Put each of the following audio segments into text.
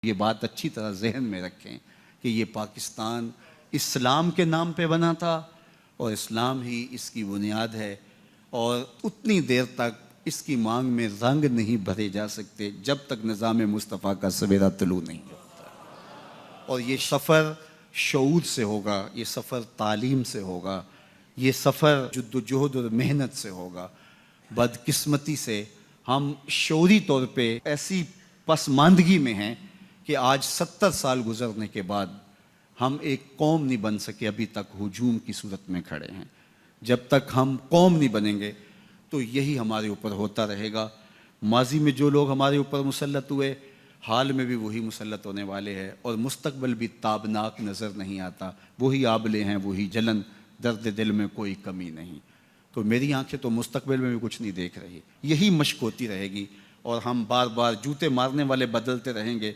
یہ بات اچھی طرح ذہن میں رکھیں کہ یہ پاکستان اسلام کے نام پہ بنا تھا اور اسلام ہی اس کی بنیاد ہے، اور اتنی دیر تک اس کی مانگ میں رنگ نہیں بھرے جا سکتے جب تک نظام مصطفیٰ کا سویرا طلوع نہیں ہوتا۔ اور یہ سفر شعور سے ہوگا، یہ سفر تعلیم سے ہوگا، یہ سفر جد و جہد اور محنت سے ہوگا۔ بدقسمتی سے ہم شعوری طور پہ ایسی پسماندگی میں ہیں کہ آج 70 سال گزرنے کے بعد ہم ایک قوم نہیں بن سکے، ابھی تک ہجوم کی صورت میں کھڑے ہیں۔ جب تک ہم قوم نہیں بنیں گے تو یہی ہمارے اوپر ہوتا رہے گا۔ ماضی میں جو لوگ ہمارے اوپر مسلط ہوئے، حال میں بھی وہی مسلط ہونے والے ہیں، اور مستقبل بھی تابناک نظر نہیں آتا۔ وہی آبلے ہیں، وہی جلن، درد دل میں کوئی کمی نہیں۔ تو میری آنکھیں تو مستقبل میں بھی کچھ نہیں دیکھ رہی، یہی مشق ہوتی رہے گی، اور ہم بار بار جوتے مارنے والے بدلتے رہیں گے۔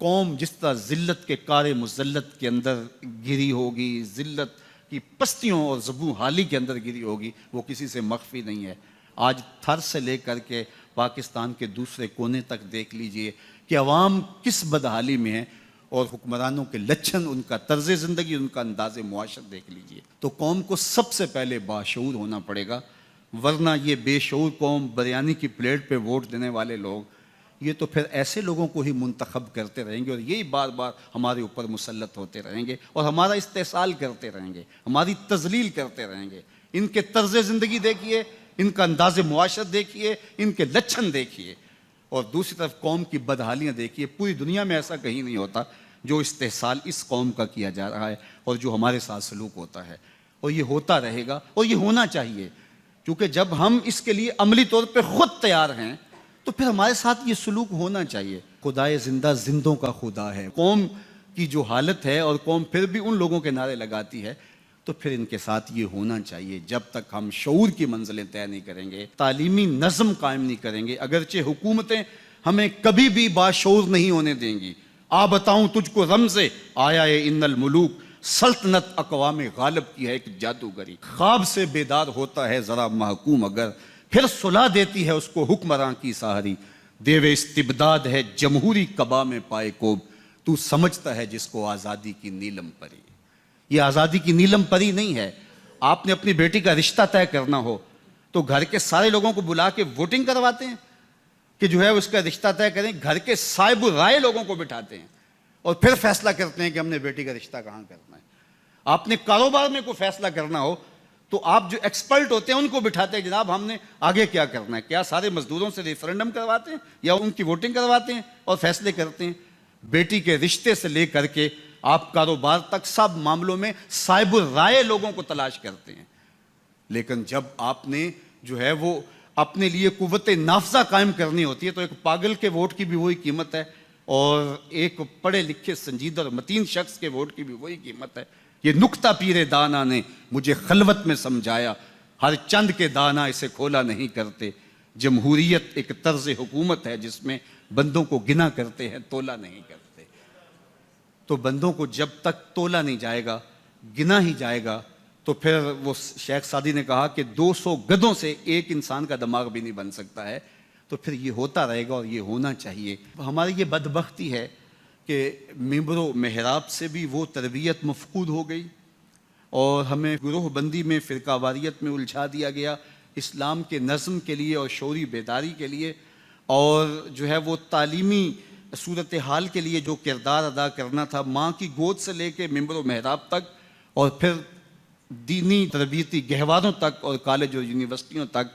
قوم جس طرح ذلت کے کار مذلت کے اندر گری ہوگی، ذلت کی پستیوں اور زبوں حالی کے اندر گری ہوگی، وہ کسی سے مخفی نہیں ہے۔ آج تھر سے لے کر کے پاکستان کے دوسرے کونے تک دیکھ لیجئے کہ عوام کس بدحالی میں ہے، اور حکمرانوں کے لچھن، ان کا طرز زندگی، ان کا انداز معاشرت دیکھ لیجئے۔ تو قوم کو سب سے پہلے باشعور ہونا پڑے گا، ورنہ یہ بے شعور قوم، بریانی کی پلیٹ پہ ووٹ دینے والے لوگ، یہ تو پھر ایسے لوگوں کو ہی منتخب کرتے رہیں گے، اور یہی بار بار ہمارے اوپر مسلط ہوتے رہیں گے، اور ہمارا استحصال کرتے رہیں گے، ہماری تذلیل کرتے رہیں گے۔ ان کے طرز زندگی دیکھیے، ان کا انداز معاشرت دیکھیے، ان کے لچھن دیکھیے، اور دوسری طرف قوم کی بدحالیاں دیکھیے۔ پوری دنیا میں ایسا کہیں نہیں ہوتا جو استحصال اس قوم کا کیا جا رہا ہے اور جو ہمارے ساتھ سلوک ہوتا ہے، اور یہ ہوتا رہے گا، اور یہ ہونا چاہیے، کیونکہ جب ہم اس کے لیے عملی طور پہ خود تیار ہیں تو پھر ہمارے ساتھ یہ سلوک ہونا چاہیے۔ خدائے زندہ زندوں کا خدا ہے۔ قوم کی جو حالت ہے، اور قوم پھر بھی ان لوگوں کے نعرے لگاتی ہے، تو پھر ان کے ساتھ یہ ہونا چاہیے۔ جب تک ہم شعور کی منزلیں طے نہیں کریں گے، تعلیمی نظم قائم نہیں کریں گے، اگرچہ حکومتیں ہمیں کبھی بھی باشعور نہیں ہونے دیں گی۔ بتاؤں تجھ کو رمز آیا ان الملوک، سلطنت اقوام غالب کی ہے ایک جادوگری۔ خواب سے بیدار ہوتا ہے ذرا محکوم اگر، پھر صلح دیتی ہے اس کو حکمراں کی سحری۔ دیو استبداد ہے جمہوری قبا میں پائے کوب، تو سمجھتا ہے جس کو آزادی کی نیلم پری۔ یہ آزادی کی نیلم پری نہیں ہے۔ آپ نے اپنی بیٹی کا رشتہ طے کرنا ہو تو گھر کے سارے لوگوں کو بلا کے ووٹنگ کرواتے ہیں کہ جو ہے اس کا رشتہ طے کریں؟ گھر کے صاحب رائے لوگوں کو بٹھاتے ہیں اور پھر فیصلہ کرتے ہیں کہ ہم نے بیٹی کا رشتہ کہاں کرنا ہے۔ آپ نے کاروبار میں کوئی فیصلہ کرنا ہو تو آپ جو ایکسپرٹ ہوتے ہیں ان کو بٹھاتے ہیں، جناب ہم نے آگے کیا کرنا ہے۔ کیا سارے مزدوروں سے ریفرنڈم کرواتے ہیں یا ان کی ووٹنگ کرواتے ہیں اور فیصلے کرتے ہیں؟ بیٹی کے رشتے سے لے کر کے آپ کاروبار تک سب معاملوں میں صاحب رائے لوگوں کو تلاش کرتے ہیں، لیکن جب آپ نے جو ہے وہ اپنے لیے قوت نافذہ قائم کرنی ہوتی ہے تو ایک پاگل کے ووٹ کی بھی وہی قیمت ہے، اور ایک پڑھے لکھے سنجیدہ اور متین شخص کے ووٹ کی بھی وہی قیمت ہے۔ یہ نکتہ پیر دانا نے مجھے خلوت میں سمجھایا، ہر چند کے دانا اسے کھولا نہیں کرتے۔ جمہوریت ایک طرز حکومت ہے جس میں بندوں کو گنا کرتے ہیں، تولا نہیں کرتے۔ تو بندوں کو جب تک تولا نہیں جائے گا، گنا ہی جائے گا، تو پھر وہ شیخ سعدی نے کہا کہ 200 گدھوں سے ایک انسان کا دماغ بھی نہیں بن سکتا ہے۔ تو پھر یہ ہوتا رہے گا اور یہ ہونا چاہیے۔ ہماری یہ بدبختی ہے کہ ممبر و محراب سے بھی وہ تربیت مفقود ہو گئی، اور ہمیں گروہ بندی میں، فرقہ واریت میں الجھا دیا گیا۔ اسلام کے نظم کے لیے اور شعوری بیداری کے لیے اور جو ہے وہ تعلیمی صورتحال کے لیے جو کردار ادا کرنا تھا، ماں کی گود سے لے کے ممبر و محراب تک، اور پھر دینی تربیتی گہواروں تک اور کالج اور یونیورسٹیوں تک،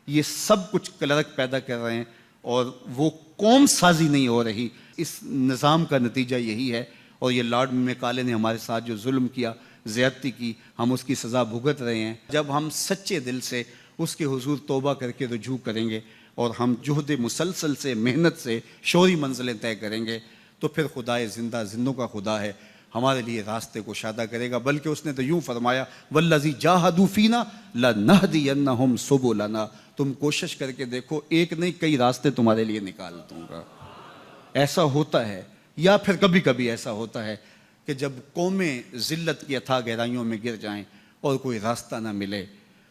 یہ سب کچھ کلرک پیدا کر رہے ہیں، اور وہ قوم سازی نہیں ہو رہی۔ اس نظام کا نتیجہ یہی ہے، اور یہ لارڈ میکالے نے ہمارے ساتھ جو ظلم کیا، زیادتی کی، ہم اس کی سزا بھگت رہے ہیں۔ جب ہم سچے دل سے اس کے حضور توبہ کر کے رجوع کریں گے، اور ہم جہد مسلسل سے، محنت سے شعوری منزلیں طے کریں گے، تو پھر خدائے زندہ زندوں کا خدا ہے، ہمارے لیے راستے کو شادہ کرے گا۔ بلکہ اس نے تو یوں فرمایا، والذی جاہدوا فینا لنہدینہم سبلنا، تم کوشش کر کے دیکھو، ایک نہیں کئی راستے تمہارے لیے نکال دوں گا۔ ایسا ہوتا ہے، یا پھر کبھی کبھی ایسا ہوتا ہے کہ جب قومیں ذلت کی اتھاہ گہرائیوں میں گر جائیں اور کوئی راستہ نہ ملے،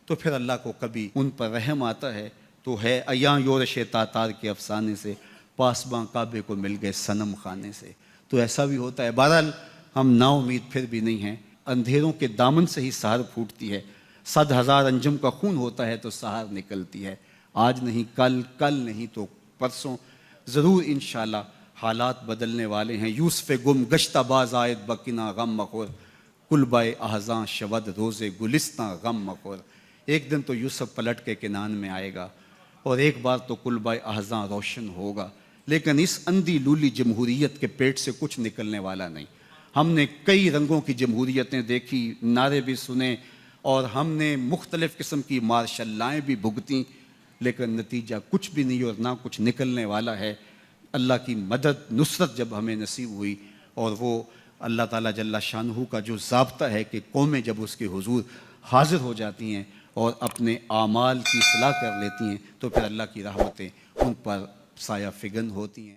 تو پھر اللہ کو کبھی ان پر رحم آتا ہے۔ تو ہے ایاں یورش تاتار کے افسانے سے، پاسباں کعبے کو مل گئے صنم خانے سے۔ تو ایسا بھی ہوتا ہے۔ بہرحال ہم نا امید پھر بھی نہیں ہیں، اندھیروں کے دامن سے ہی سحر پھوٹتی ہے، 100,000 انجم کا خون ہوتا ہے تو سحر نکلتی ہے۔ آج نہیں کل، کل نہیں تو پرسوں ضرور انشاءاللہ حالات بدلنے والے ہیں۔ یوسف گم گشتہ باز آئد بکنا غم مخور، کلبہ احزاں شود روز گلستاں غم مخور۔ ایک دن تو یوسف پلٹ کے کنان میں آئے گا اور ایک بار تو کلبہ احزاں روشن ہوگا، لیکن اس اندھی لولی جمہوریت کے پیٹ سے کچھ نکلنے والا نہیں۔ ہم نے کئی رنگوں کی جمہوریتیں دیکھی، نعرے بھی سنے، اور ہم نے مختلف قسم کی مارشل لائیں بھی بھگتیں، لیکن نتیجہ کچھ بھی نہیں اور نہ کچھ نکلنے والا ہے۔ اللہ کی مدد نصرت جب ہمیں نصیب ہوئی، اور وہ اللہ تعالیٰ جل شانہ کا جو ضابطہ ہے کہ قومیں جب اس کے حضور حاضر ہو جاتی ہیں اور اپنے اعمال کی اصلاح کر لیتی ہیں تو پھر اللہ کی رحمتیں ان پر سایہ فگن ہوتی ہیں۔